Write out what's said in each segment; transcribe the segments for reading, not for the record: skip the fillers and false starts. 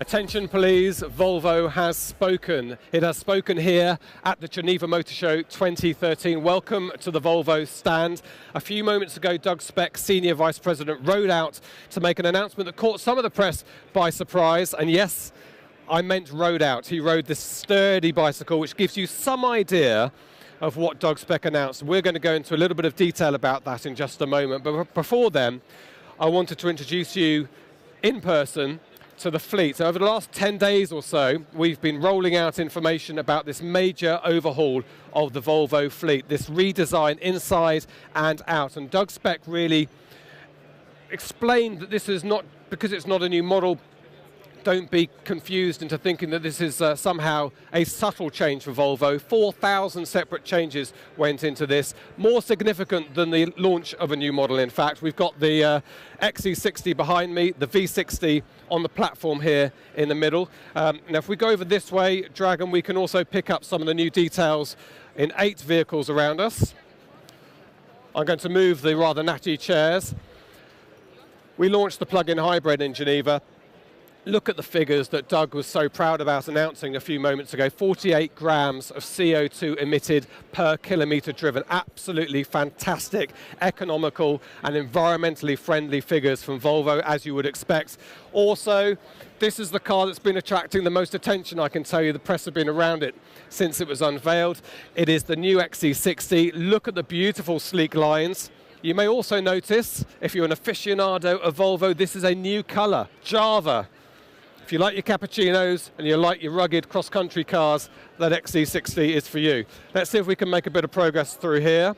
Attention please, Volvo has spoken. It has spoken here at the Geneva Motor Show 2013. Welcome to the Volvo stand. A few moments ago, Doug Speck, Senior Vice President, rode out to make an announcement that caught some of the press by surprise. And yes, I meant rode out. He rode this sturdy bicycle, which gives you some idea of what Doug Speck announced. We're going to go into a little bit of detail about that in just a moment. But before then, I wanted to introduce you in person to the fleet. So over the last 10 days or so, we've been rolling out information about this major overhaul of the Volvo fleet, this redesign inside and out. And Doug Speck really explained that this is not, because it's not a new model, don't be confused into thinking that this is somehow a subtle change for Volvo. 4,000 separate changes went into this, more significant than the launch of a new model, in fact. We've got the XC60 behind me, the V60 on the platform here in the middle. Now, if we go over this way, Dragon, we can also pick up some of the new details in 8 vehicles around us. I'm going to move the rather natty chairs. We launched the plug-in hybrid in Geneva. Look at the figures that Doug was so proud about announcing a few moments ago. 48 grams of CO2 emitted per kilometre driven. Absolutely fantastic, economical and environmentally friendly figures from Volvo, as you would expect. Also, this is the car that's been attracting the most attention, I can tell you. The press have been around it since it was unveiled. It is the new XC60. Look at the beautiful sleek lines. You may also notice, if you're an aficionado of Volvo, this is a new colour, Java. If you like your cappuccinos and you like your rugged cross-country cars, that XC60 is for you. Let's see if we can make a bit of progress through here.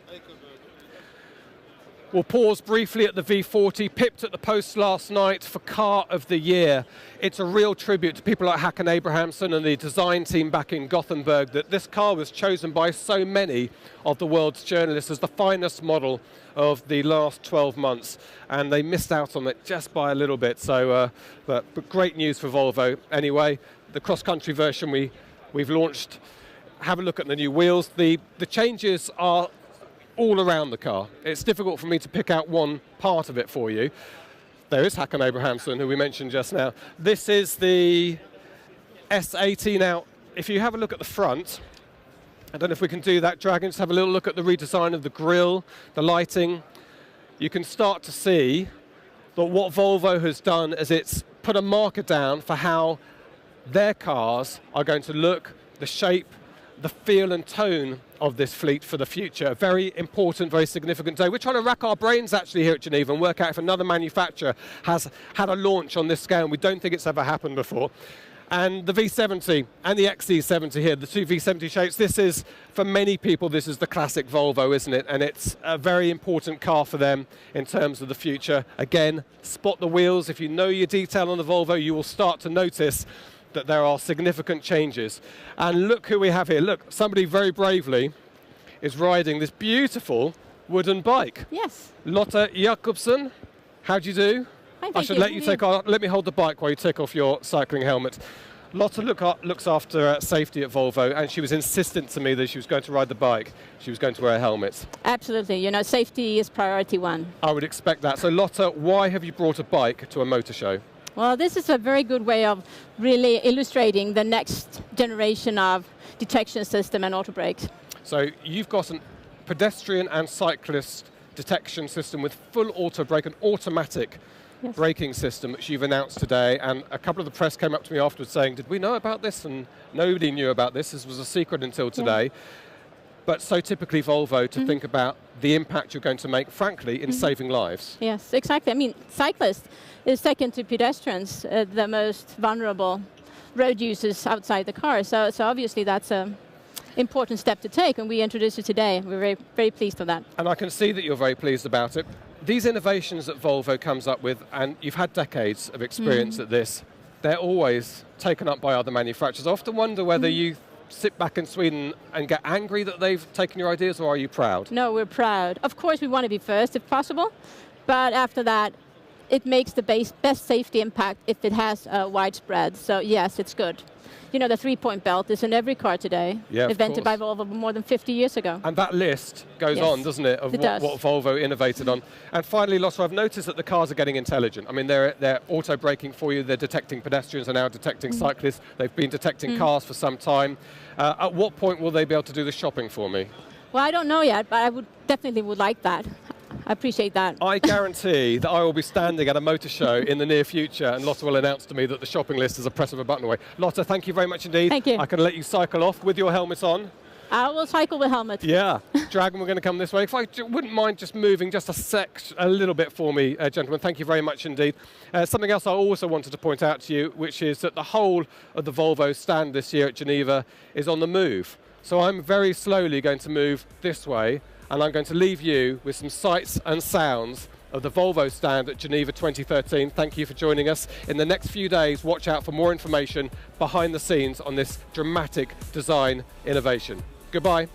We'll pause briefly at the V40, pipped at the post last night for Car of the Year. It's a real tribute to people like Håkan Abrahamsson and the design team back in Gothenburg that this car was chosen by so many of the world's journalists as the finest model of the last 12 months, and they missed out on it just by a little bit. So, but great news for Volvo. Anyway, the cross-country version we've launched. Have a look at the new wheels. The changes are all around the car. It's difficult for me to pick out one part of it for you. There is Håkan Abrahamsson, who we mentioned just now. This is the S80. Now, if you have a look at the front, I don't know if we can do that, Dragon, just have a little look at the redesign of the grille, the lighting. You can start to see that what Volvo has done is it's put a marker down for how their cars are going to look, the shape, the feel and tone of this fleet for the future. A very important, very significant day. We're trying to rack our brains actually here at Geneva and work out if another manufacturer has had a launch on this scale. We don't think it's ever happened before. And the V70 and the XC70 here, the two V70 shapes, this is, for many people, this is the classic Volvo, isn't it? And it's a very important car for them in terms of the future. Again, spot the wheels. If you know your detail on the Volvo, you will start to notice that there are significant changes. And look who we have here. Look, somebody very bravely is riding this beautiful wooden bike. Yes. Lotta Jakobsen, how do you do? Hi, I should let you take off. Let me hold the bike while you take off your cycling helmet. Lotta looks after safety at Volvo, and she was insistent to me that she was going to ride the bike. She was going to wear a helmet. Absolutely. You know, safety is priority one. I would expect that. So Lotta, why have you brought a bike to a motor show? Well, this is a very good way of really illustrating the next generation of detection system and auto brakes. So you've got a pedestrian and cyclist detection system with full auto brake, an automatic braking system which you've announced today, and a couple of the press came up to me afterwards saying, did we know about this? And nobody knew about this. This was a secret until today. Yeah. But so typically Volvo to think about the impact you're going to make, frankly, in saving lives. Yes, exactly. I mean, cyclists is second to pedestrians, the most vulnerable road users outside the car. So obviously that's an important step to take, and we introduced it today. We're very, very pleased with that. And I can see that you're very pleased about it. These innovations that Volvo comes up with, and you've had decades of experience at this, they're always taken up by other manufacturers. I often wonder whether you sit back in Sweden and get angry that they've taken your ideas, or are you proud? No, we're proud. Of course, we want to be first if possible, but after that, it makes the best safety impact if it has widespread. So yes, it's good. You know, the three-point belt is in every car today, invented by Volvo more than 50 years ago. And that list goes on, doesn't it, of what Volvo innovated on. And finally, Lotte, I've noticed that the cars are getting intelligent. I mean, they're auto-braking for you, they're detecting pedestrians, are now detecting cyclists, they've been detecting cars for some time. At what point will they be able to do the shopping for me? Well, I don't know yet, but I definitely would like that. I appreciate that. I guarantee that I will be standing at a motor show in the near future and Lotte will announce to me that the shopping list is a press of a button away. Lotte, thank you very much indeed. Thank you. I can let you cycle off with your helmet on. I will cycle with helmet. Yeah. Dragon, we're going to come this way. If I wouldn't mind just moving just a little bit for me, gentlemen. Thank you very much indeed. Something else I also wanted to point out to you, which is that the whole of the Volvo stand this year at Geneva is on the move. So I'm very slowly going to move this way, and I'm going to leave you with some sights and sounds of the Volvo stand at Geneva 2013. Thank you for joining us. In the next few days, watch out for more information behind the scenes on this dramatic design innovation. Goodbye.